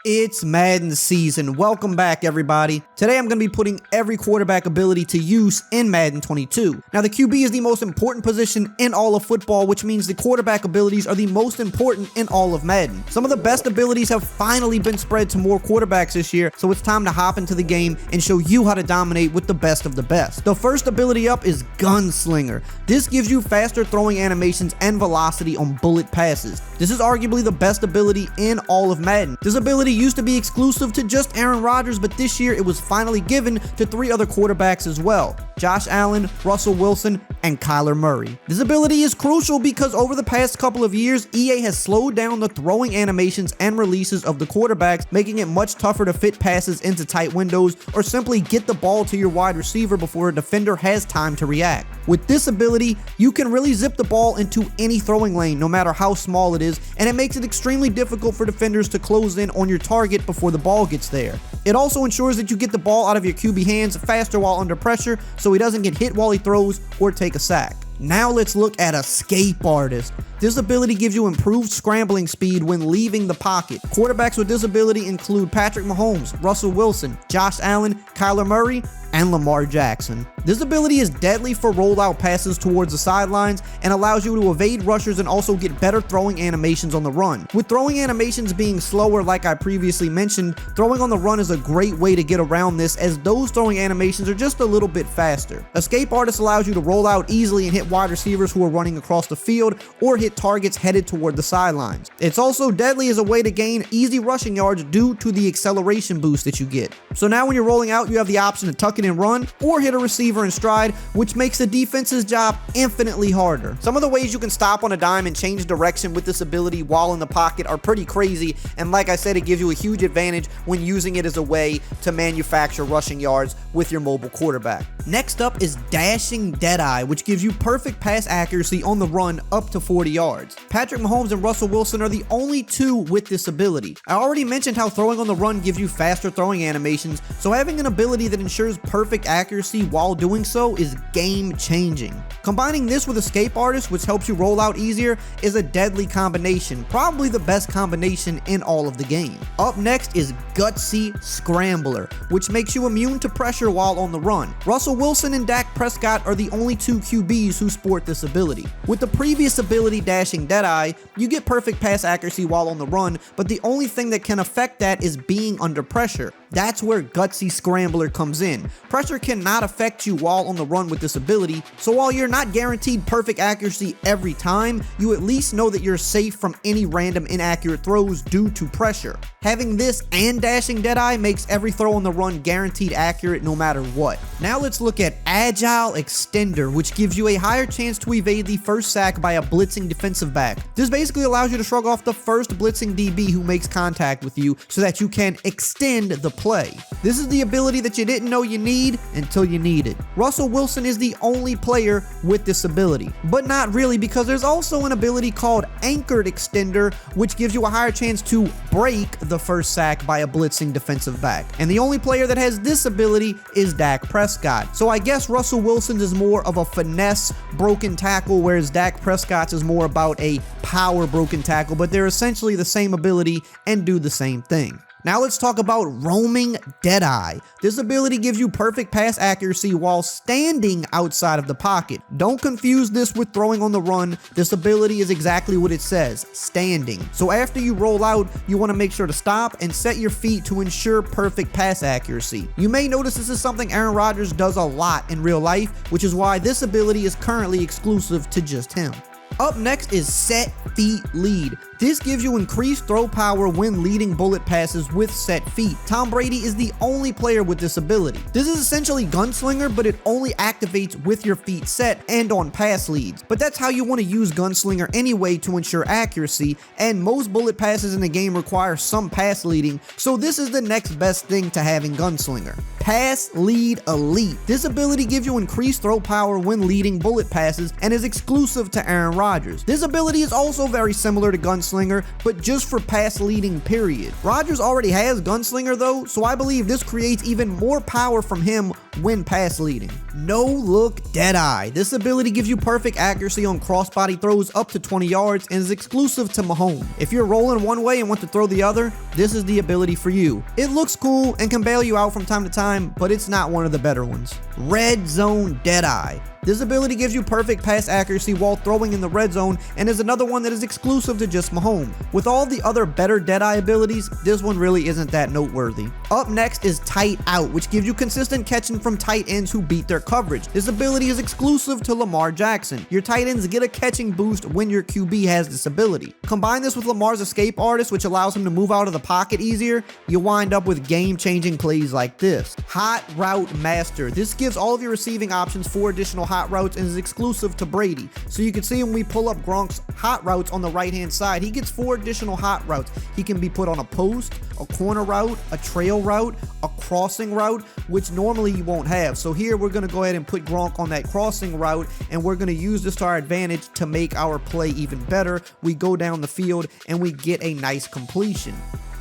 It's Madden season. Welcome back, everybody. Today I'm going to be putting every quarterback ability to use in Madden 22. Now, the QB is the most important position in all of football, which means the quarterback abilities are the most important in all of Madden. Some of the best abilities have finally been spread to more quarterbacks this year, so it's time to hop into the game and show you how to dominate with the best of the best. The first ability up is GUNSLINGER. This gives you faster throwing animations and velocity on bullet passes. This is arguably the best ability in all of Madden. This ability used to be exclusive to just Aaron Rodgers, but this year it was finally given to 3 other quarterbacks as well: Josh Allen, Russell Wilson, and Kyler Murray. This ability is crucial because over the past couple of years, EA has slowed down the throwing animations and releases of the quarterbacks, making it much tougher to fit passes into tight windows or simply get the ball to your wide receiver before a defender has time to react. With this ability, you can really zip the ball into any throwing lane, no matter how small it is, and it makes it extremely difficult for defenders to close in on your target before the ball gets there. It also ensures that you get the ball out of your QB hands faster while under pressure, so he doesn't get hit while he throws or take a sack. Now let's look at Escape Artist. This ability gives you improved scrambling speed when leaving the pocket. Quarterbacks with this ability include Patrick Mahomes, Russell Wilson, Josh Allen, Kyler Murray, and Lamar Jackson. This ability is deadly for rollout passes towards the sidelines and allows you to evade rushers and also get better throwing animations on the run. With throwing animations being slower, like I previously mentioned, throwing on the run is a great way to get around this, as those throwing animations are just a little bit faster. Escape Artist allows you to roll out easily and hit wide receivers who are running across the field or hit targets headed toward the sidelines. It's also deadly as a way to gain easy rushing yards due to the acceleration boost that you get. So now when you're rolling out, you have the option to tuck it and run or hit a receiver in stride, which makes the defense's job infinitely harder. Some of the ways you can stop on a dime and change direction with this ability while in the pocket are pretty crazy, and like I said, it gives you a huge advantage when using it as a way to manufacture rushing yards with your mobile quarterback. Next up is Dashing Deadeye, which gives you perfect pass accuracy on the run up to 40 yards. Patrick Mahomes and Russell Wilson are the only two with this ability. I already mentioned how throwing on the run gives you faster throwing animations, so having an ability that ensures perfect accuracy while doing so is game-changing. Combining this with Escape Artist, which helps you roll out easier, is a deadly combination, probably the best combination in all of the game. Up next is GUTSY Scrambler, which makes you immune to pressure while on the run. Russell Wilson and Dak Prescott are the only 2 QBs who sport this ability. With the previous ability, Dashing Deadeye, you get perfect pass accuracy while on the run, but the only thing that can affect that is being under pressure. That's where GUTSY Scrambler comes in. Pressure cannot affect you while on the run with this ability, so while you're not guaranteed perfect accuracy every time, you at least know that you're safe from any random inaccurate throws due to pressure. Having this and Dashing Deadeye makes every throw on the run guaranteed accurate no matter what. Now let's look at Agile Extender, which gives you a higher chance to evade the first sack by a blitzing defensive back. This basically allows you to shrug off the first blitzing DB who makes contact with you so that you can extend the play. This is the ability that you didn't know you need until you need it. Russell Wilson is the only player with this ability, but not really, because there's also an ability called Anchored Extender, which gives you a higher chance to break the first sack by a blitzing defensive back. And the only player that has this ability is Dak Prescott. So I guess Russell Wilson's is more of a finesse broken tackle, whereas Dak Prescott's is more about a power broken tackle, but they're essentially the same ability and do the same thing. Now let's talk about Roaming Deadeye. This ability gives you perfect pass accuracy while standing outside of the pocket. Don't confuse this with throwing on the run. This ability is exactly what it says, standing. So after you roll out, you want to make sure to stop and set your feet to ensure perfect pass accuracy. You may notice this is something Aaron Rodgers does a lot in real life, which is why this ability is currently exclusive to just him. Up next is Set Feet Lead. This gives you increased throw power when leading bullet passes with set feet. Tom Brady is the only player with this ability. This is essentially Gunslinger, but it only activates with your feet set and on pass leads. But that's how you want to use Gunslinger anyway to ensure accuracy, and most bullet passes in the game require some pass leading, so this is the next best thing to having Gunslinger. Pass Lead Elite. This ability gives you increased throw power when leading bullet passes and is exclusive to Aaron Rodgers. Rodgers. This ability is also very similar to Gunslinger, but just for pass leading period. Rodgers already has Gunslinger though, so I believe this creates even more power from him when pass leading. No Look Deadeye. This ability gives you perfect accuracy on crossbody throws up to 20 yards and is exclusive to Mahomes. If you're rolling one way and want to throw the other, this is the ability for you. It looks cool and can bail you out from time to time, but it's not one of the better ones. Red Zone Deadeye. This ability gives you perfect pass accuracy while throwing in the red zone and is another one that is exclusive to just Mahomes. With all the other better Deadeye abilities, this one really isn't that noteworthy. Up next is Tight Out, which gives you consistent catching from tight ends who beat their coverage. This ability is exclusive to Lamar Jackson. Your tight ends get a catching boost when your QB has this ability. Combine this with Lamar's escape artist, which allows him to move out of the pocket easier, you wind up with game-changing plays like this. Hot Route Master. This gives all of your receiving options 4 additional hot routes and is exclusive to Brady. So you can see when we pull up Gronk's hot routes on the right hand side, he gets 4 additional hot routes. He can be put on a post, a corner route, a trail route, a crossing route, which normally you won't have. So here we're going to go ahead and put Gronk on that crossing route, and we're going to use this to our advantage to make our play even better. We go down the field and we get a nice completion.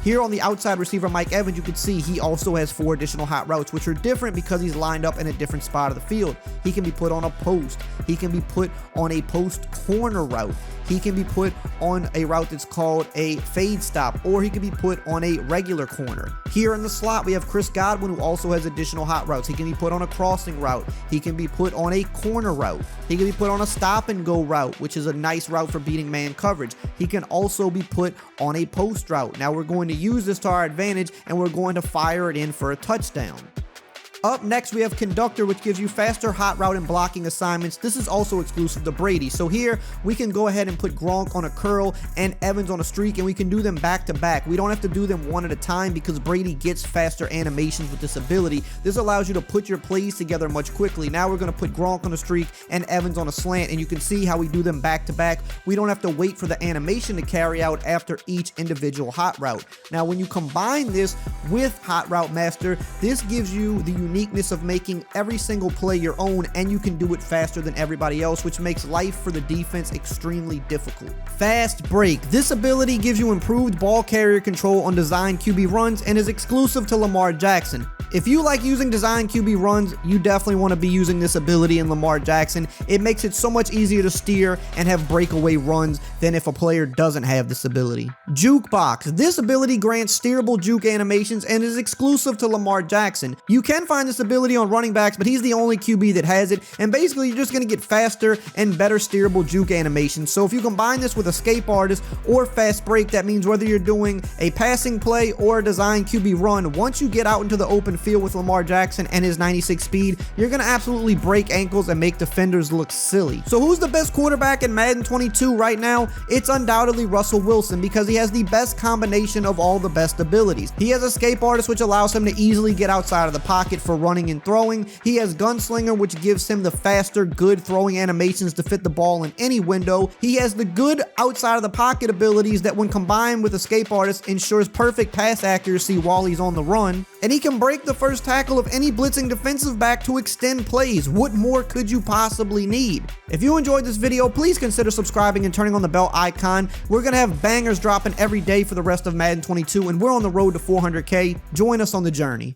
Here on the outside receiver, Mike Evans, you can see he also has 4 additional hot routes, which are different because he's lined up in a different spot of the field. He can be put on a post. He can be put on a post corner route. He can be put on a route that's called a fade stop, or he can be put on a regular corner. Here in the slot, we have Chris Godwin, who also has additional hot routes. He can be put on a crossing route. He can be put on a corner route. He can be put on a stop and go route, which is a nice route for beating man coverage. He can also be put on a post route. Now we're going to use this to our advantage, and we're going to fire it in for a touchdown. Up next, we have Conductor, which gives you faster hot route and blocking assignments. This is also exclusive to Brady. So here, we can go ahead and put Gronk on a curl and Evans on a streak, and we can do them back to back. We don't have to do them one at a time because Brady gets faster animations with this ability. This allows you to put your plays together much quickly. Now we're going to put Gronk on a streak and Evans on a slant, and you can see how we do them back to back. We don't have to wait for the animation to carry out after each individual hot route. Now, when you combine this with Hot Route Master, this gives you the uniqueness of making every single play your own, and you can do it faster than everybody else, which makes life for the defense extremely difficult. Fast Break. This ability gives you improved ball carrier control on design QB runs and is exclusive to Lamar Jackson. If you like using design QB runs, you definitely want to be using this ability in Lamar Jackson. It makes it so much easier to steer and have breakaway runs than if a player doesn't have this ability. Jukebox. This ability grants steerable juke animations and is exclusive to Lamar Jackson. You can find this ability on running backs, but he's the only QB that has it, and basically you're just going to get faster and better steerable juke animations. So if you combine this with Escape Artist or Fast Break, that means whether you're doing a passing play or a design QB run, once you get out into the open field with Lamar Jackson and his 96 speed, you're going to absolutely break ankles and make defenders look silly. So who's the best quarterback in Madden 22 right now? It's undoubtedly Russell Wilson, because he has the best combination of all the best abilities. He has Escape Artist, which allows him to easily get outside of the pocket for running and throwing. He has Gunslinger, which gives him the faster, good throwing animations to fit the ball in any window. He has the good outside of the pocket abilities that, when combined with Escape Artist, ensures perfect pass accuracy while he's on the run. And he can break the first tackle of any blitzing defensive back to extend plays. What more could you possibly need? If you enjoyed this video, please consider subscribing and turning on the bell icon. We're going to have bangers dropping every day for the rest of Madden 22, and we're on the road to 400K. Join us on the journey.